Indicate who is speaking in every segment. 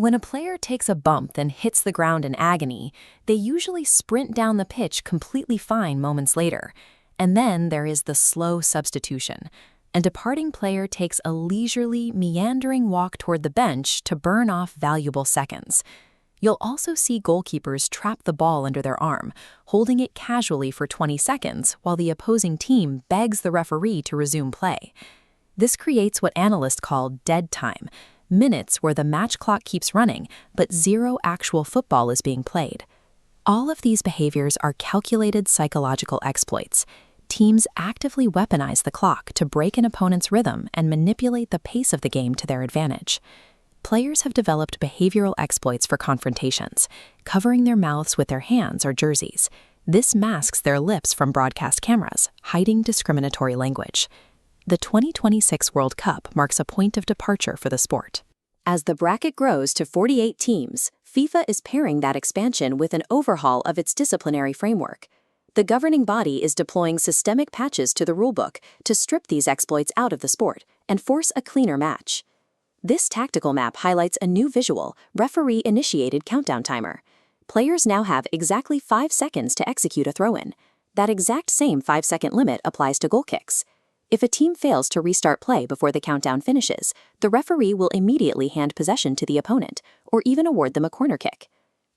Speaker 1: When a player takes a bump then hits the ground in agony, they usually sprint down the pitch completely fine moments later. And then there is the slow substitution. A departing player takes a leisurely, meandering walk toward the bench to burn off valuable seconds. You'll also see goalkeepers trap the ball under their arm, holding it casually for 20 seconds while the opposing team begs the referee to resume play. This creates what analysts call dead time, minutes where the match clock keeps running, but zero actual football is being played. All of these behaviors are calculated psychological exploits. Teams actively weaponize the clock to break an opponent's rhythm and manipulate the pace of the game to their advantage. Players have developed behavioral exploits for confrontations, covering their mouths with their hands or jerseys. This masks their lips from broadcast cameras, hiding discriminatory language. The 2026 World Cup marks a point of departure for the sport. As the bracket grows to 48 teams, FIFA is pairing that expansion with an overhaul of its disciplinary framework. The governing body is deploying systemic patches to the rulebook to strip these exploits out of the sport and force a cleaner match. This tactical map highlights a new visual, referee-initiated countdown timer. Players now have exactly 5 seconds to execute a throw-in. That exact same 5-second limit applies to goal kicks. If a team fails to restart play before the countdown finishes, the referee will immediately hand possession to the opponent, or even award them a corner kick.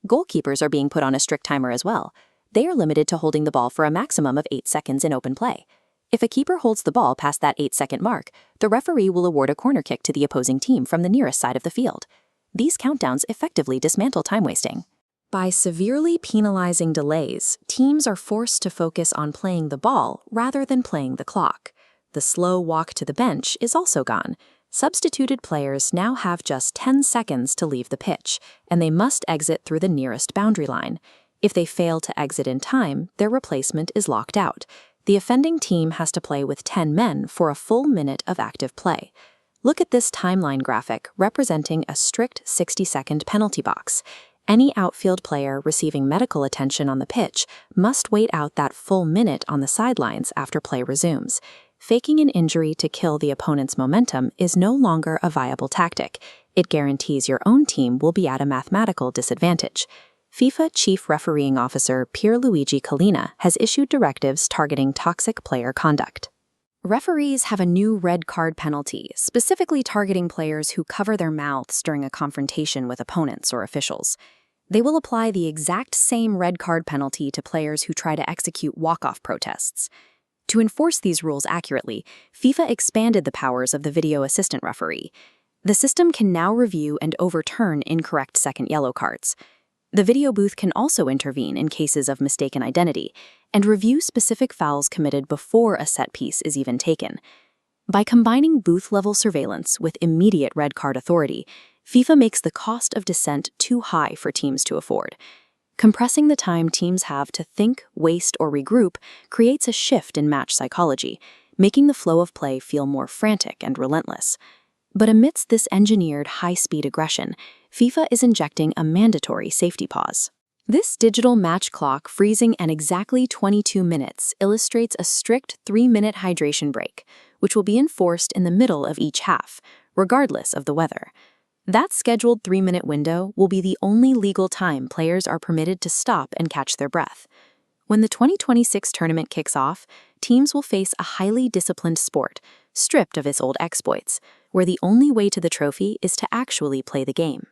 Speaker 1: Goalkeepers are being put on a strict timer as well. They are limited to holding the ball for a maximum of 8 seconds in open play. If a keeper holds the ball past that 8-second mark, the referee will award a corner kick to the opposing team from the nearest side of the field. These countdowns effectively dismantle time wasting. By severely penalizing delays, teams are forced to focus on playing the ball rather than playing the clock. The slow walk to the bench is also gone. Substituted players now have just 10 seconds to leave the pitch, and they must exit through the nearest boundary line. If they fail to exit in time, their replacement is locked out. The offending team has to play with 10 men for a full minute of active play. Look at this timeline graphic representing a strict 60-second penalty box. Any outfield player receiving medical attention on the pitch must wait out that full minute on the sidelines after play resumes. Faking an injury to kill the opponent's momentum is no longer a viable tactic. It guarantees your own team will be at a mathematical disadvantage. FIFA Chief Refereeing Officer Pierluigi Collina has issued directives targeting toxic player conduct. Referees have a new red card penalty, specifically targeting players who cover their mouths during a confrontation with opponents or officials. They will apply the exact same red card penalty to players who try to execute walk-off protests. To enforce these rules accurately, FIFA expanded the powers of the video assistant referee. The system can now review and overturn incorrect second yellow cards. The video booth can also intervene in cases of mistaken identity and review specific fouls committed before a set piece is even taken. By combining booth-level surveillance with immediate red card authority, FIFA makes the cost of dissent too high for teams to afford. Compressing the time teams have to think, waste, or regroup creates a shift in match psychology, making the flow of play feel more frantic and relentless. But amidst this engineered high-speed aggression, FIFA is injecting a mandatory safety pause. This digital match clock freezing at exactly 22 minutes illustrates a strict 3-minute hydration break, which will be enforced in the middle of each half, regardless of the weather. That scheduled 3-minute window will be the only legal time players are permitted to stop and catch their breath. When the 2026 tournament kicks off, teams will face a highly disciplined sport, stripped of its old exploits, where the only way to the trophy is to actually play the game.